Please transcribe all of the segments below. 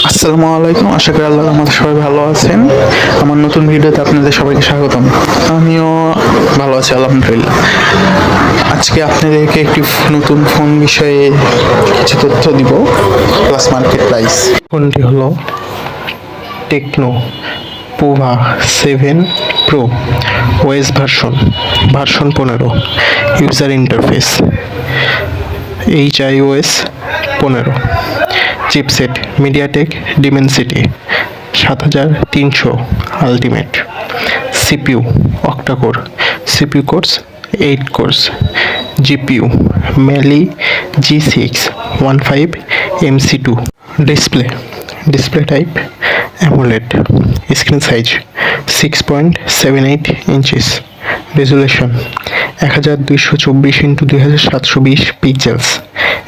আসসালামু আলাইকুম। আশা করি আল্লাহর রহমতে সবাই ভালো আছেন। আমার নতুন ভিডিওতে আপনাদের সবাইকে স্বাগতম। আমিও ভালো আছি আলহামদুলিল্লাহ। আজকে আপনাদেরকে একটি নতুন ফোন বিষয়ে কিছু তথ্য দিব, প্লাস মার্কেট প্রাইস। ফোনটি হলো Tecno Pova 7 pro, OS version 15, user interface HIOS 15, chipset MediaTek Dimensity 7300 ultimate, CPU octa core, CPU cores 8 cores, GPU Mali G6 15 MC2, display type AMOLED, screen size 6.78 inches, resolution 1224x2720 pixels,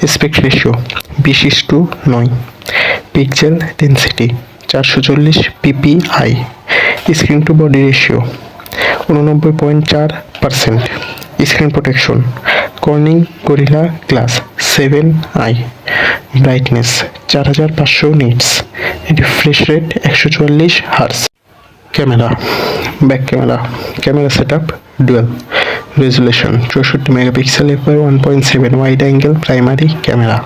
aspect ratio 20:9, pixel density 440 ppi, screen to body ratio 89.4%, screen protection Corning Gorilla Glass 7i, brightness 4500 nits, refresh rate 144 hertz. Back camera setup dual, resolution 64 megapixel f/1.7 wide angle primary camera,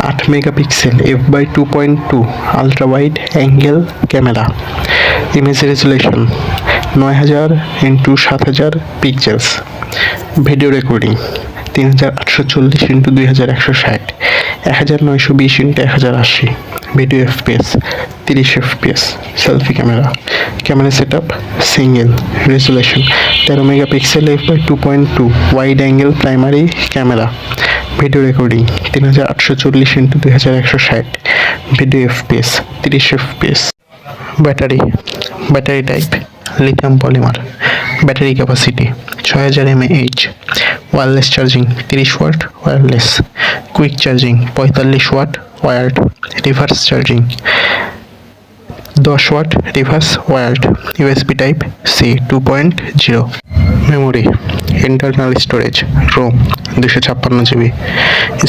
8 megapixel f/2.2 ultra wide angle camera, image resolution 9000x7000 pixels, video recording 3840x2160, 1920x1080, video FPS 30 FPS, selfie camera setup single, resolution 13 megapixel f/2.2 wide angle primary camera, video recording 3840x2160, video FPS 30 FPS। Battery type lithium polymer, battery capacity 6000 mAh, wireless charging 30 watt wireless, quick charging 45 watt wired, reverse charging 10 watt reverse wired, USB type C 2.0, memory internal storage ROM 256 GB,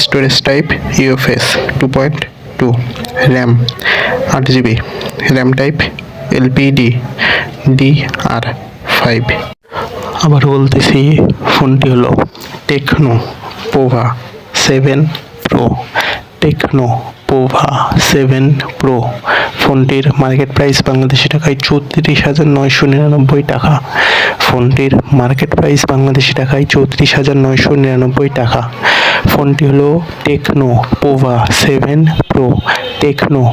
storage type UFS 2.2, RAM 8 GB, RAM type LPDDR5। আবার বলতেছি, ফোনটি হলো Tecno Pova 7 pro, techno Pova 7 pro. ফোনটির market price Bangladeshi টাকায় 34,999 টাকা। ফোনটির market price Bangladeshi টাকায় 34,999 টাকা। ফোনটি হলো টেকনো পোভা 7 প্রো, টেকনো